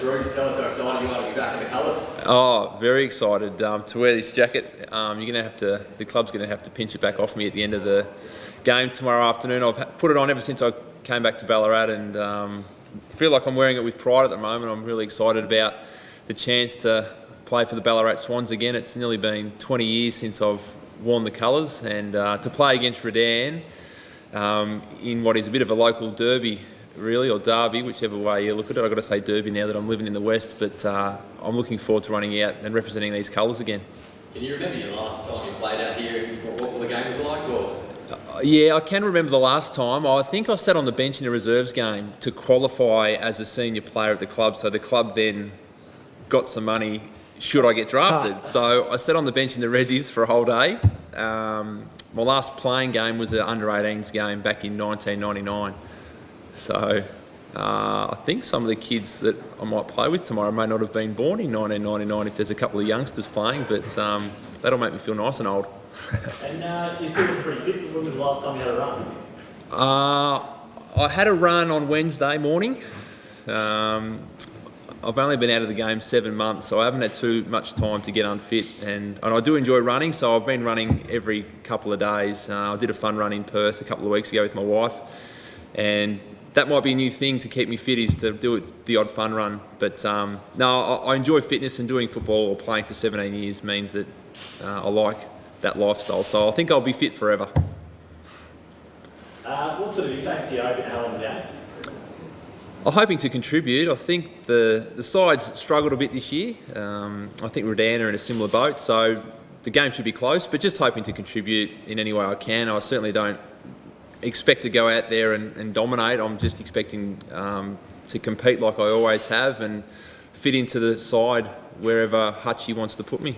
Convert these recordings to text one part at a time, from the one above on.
Drew, just tell us how excited you are to be back in the colours. Oh, very excited to wear this jacket. The club's going to have to pinch it back off me at the end of the game tomorrow afternoon. I've put it on ever since I came back to Ballarat, and feel like I'm wearing it with pride at the moment. I'm really excited about the chance to play for the Ballarat Swans again. It's nearly been 20 years since I've worn the colours, and to play against Redan in what is a bit of a local derby, really, or derby, whichever way you look at it. I've got to say derby now that I'm living in the West, but I'm looking forward to running out and representing these colours again. Can you remember your last time you played out here, what the game was like? Or? Yeah, I can remember the last time. I think I sat on the bench in a reserves game to qualify as a senior player at the club, so the club then got some money should I get drafted. So I sat on the bench in the resis for a whole day. My last playing game was an under-18s game back in 1999. So I think some of the kids that I might play with tomorrow may not have been born in 1999 if there's a couple of youngsters playing, but that'll make me feel nice and old. And you're still pretty fit. When was the last time you had a run? I had a run on Wednesday morning. I've only been out of the game 7 months, so I haven't had too much time to get unfit, and I do enjoy running, so I've been running every couple of days. I did a fun run in Perth a couple of weeks ago with my wife, and that might be a new thing to keep me fit, is to do the odd fun run. But no, I enjoy fitness, and doing football or playing for 17 years means that I like that lifestyle, so I think I'll be fit forever. What sort of impact are you hoping to have on the game? I'm hoping to contribute. I think the sides struggled a bit this year. I think Redan are in a similar boat, so the game should be close, but just hoping to contribute in any way I can. I certainly don't expect to go out there and dominate. I'm just expecting to compete like I always have and fit into the side wherever Hutchie wants to put me.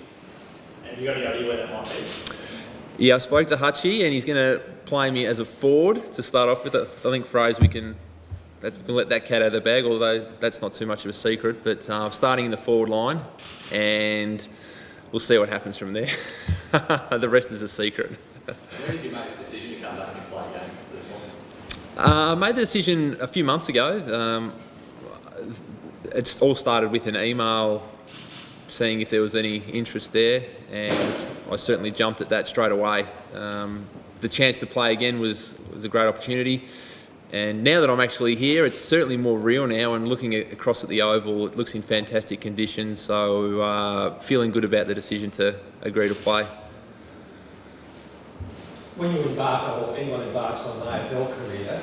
Have you got any idea where that might be? Yeah, I spoke to Hutchie, and he's going to play me as a forward to start off with. I think Fraser, we can let that cat out of the bag, although that's not too much of a secret. But starting in the forward line, and we'll see what happens from there. The rest is a secret. When did you make the decision to come back and play games for this one? I made the decision a few months ago. It's all started with an email seeing if there was any interest there, and I certainly jumped at that straight away. The chance to play again was a great opportunity. And now that I'm actually here, it's certainly more real now, and looking across at the Oval, it looks in fantastic condition, so feeling good about the decision to agree to play. When you embark, or anyone embarks on an AFL career,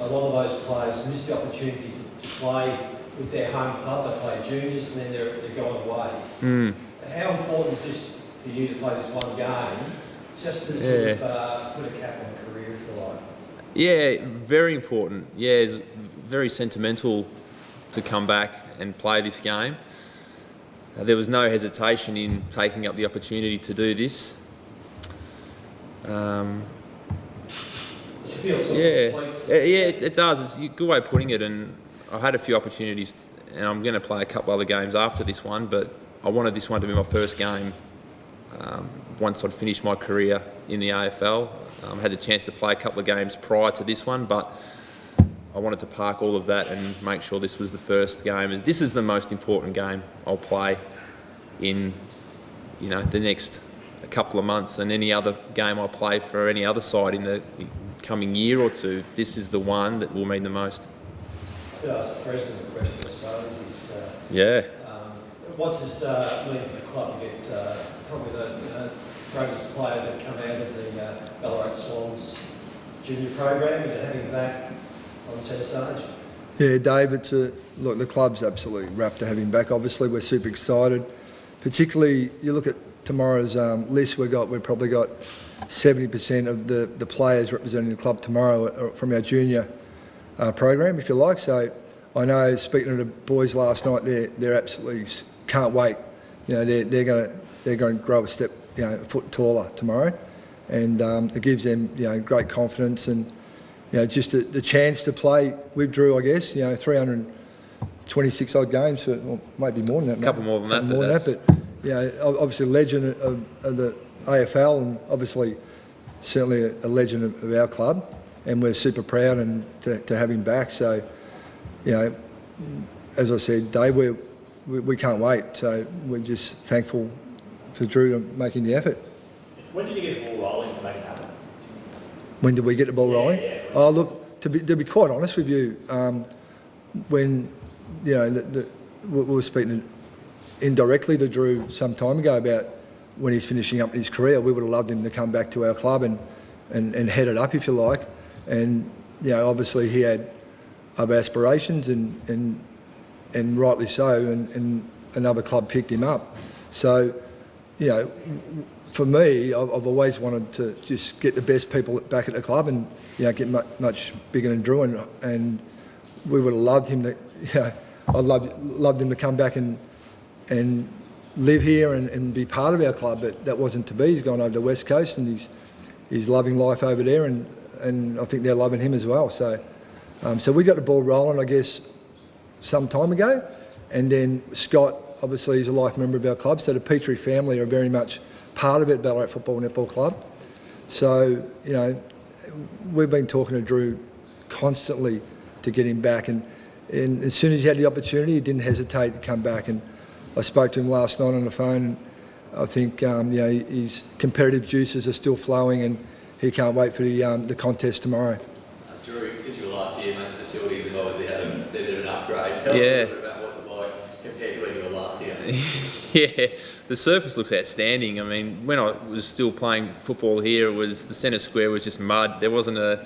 a lot of those players miss the opportunity to play with their home club. They play juniors and then they're going away. How important is this for you to play this one game, just to sort of put a cap on a career, if you like? Yeah, very important. Yeah, it's very sentimental to come back and play this game. There was no hesitation in taking up the opportunity to do this. It does. It's a good way of putting it, and I had a few opportunities, and I'm going to play a couple other games after this one, but I wanted this one to be my first game once I'd finished my career in the AFL. I had the chance to play a couple of games prior to this one, but I wanted to park all of that and make sure this was the first game. This is the most important game I'll play in, the next couple of months, and any other game I play for any other side in the coming year or two, this is the one that will mean the most. I could ask the president a question as far as this. What's this mean for the club to get probably the greatest player to come out of the Ballarat Swans junior program and to have him back on centre stage? Yeah, Dave, look, the club's absolutely wrapped to have him back. Obviously, we're super excited. Particularly, you look at tomorrow's list, we've probably got 70% of the players representing the club tomorrow from our junior program, if you like. So I know, speaking to the boys last night, they're absolutely can't wait. They're going to grow a step, a foot taller tomorrow, and it gives them great confidence and just the chance to play with Drew. I guess 326 odd games, or maybe more than that. A couple more than that. But obviously a legend of the AFL, and obviously certainly a legend of our club, and we're super proud and to have him back. So as I said, Dave, we can't wait. So we're just thankful for Drew making the effort. When did you get the ball rolling to make it happen? When did we get the ball rolling? Yeah. Oh, look, to be quite honest with you, when we were speaking indirectly to Drew some time ago about when he's finishing up his career, we would have loved him to come back to our club and head it up, if you like. And obviously he had other aspirations, and rightly so. And another club picked him up. So, for me, I've always wanted to just get the best people back at the club and get much bigger than Drew, and we would have loved him to. I loved him to come back and live here and be part of our club, but that wasn't to be. He's gone over to the West Coast and he's loving life over there, and I think they're loving him as well. So we got the ball rolling, I guess, some time ago, and then Scott, obviously, is a life member of our club, so the Petrie family are very much part of it, Ballarat Football Netball Club. So, we've been talking to Drew constantly to get him back, and as soon as he had the opportunity, he didn't hesitate to come back. And I spoke to him last night on the phone, and I think his competitive juices are still flowing, and he can't wait for the contest tomorrow. Drew, since you were last year, mate, the facilities have obviously had a bit of an upgrade. Tell us a little bit about what's it like compared to when you were last year. Yeah, the surface looks outstanding. I mean, when I was still playing football here, the centre square was just mud. There wasn't a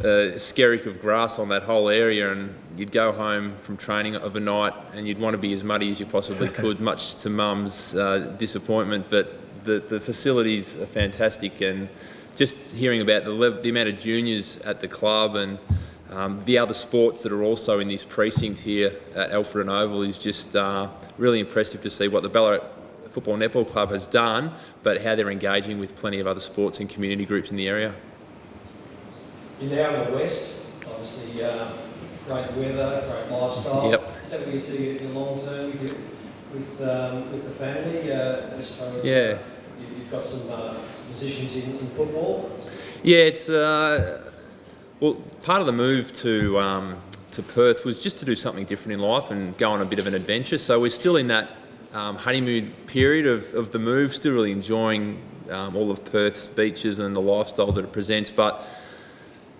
skerrick of grass on that whole area, and you'd go home from training of a night and you'd want to be as muddy as you possibly could, much to Mum's disappointment. But the facilities are fantastic, and just hearing about the amount of juniors at the club and the other sports that are also in this precinct here at Alfredton Oval is just really impressive to see what the Ballarat Football Netball Club has done, but how they're engaging with plenty of other sports and community groups in the area. You're now in the west, obviously great weather, great lifestyle. Yep. Is that where you see your long term with the family? As far as you've got some positions in football? Yeah, it's well, part of the move to Perth was just to do something different in life and go on a bit of an adventure. So we're still in that honeymoon period of the move, still really enjoying all of Perth's beaches and the lifestyle that it presents. But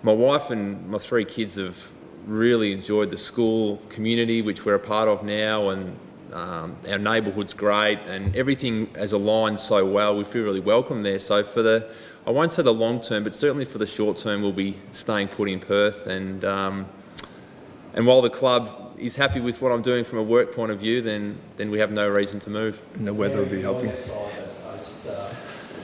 my wife and my 3 kids have really enjoyed the school community, which we're a part of now, and our neighbourhood's great, and everything has aligned so well. We feel really welcome there. So I won't say the long term, but certainly for the short term, we'll be staying put in Perth. And while the club is happy with what I'm doing from a work point of view, then we have no reason to move. And the weather will be helping. That side, that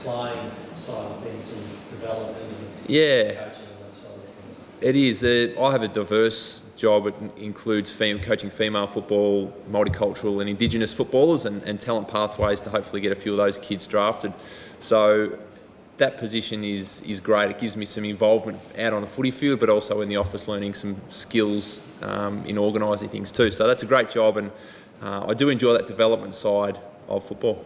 playing side of things and development and Yeah. coaching and that side of things. It is. I have a diverse job. It includes coaching female football, multicultural and Indigenous footballers, and talent pathways to hopefully get a few of those kids drafted. So that position is great. It gives me some involvement out on the footy field, but also in the office learning some skills in organising things too. So that's a great job, and I do enjoy that development side of football.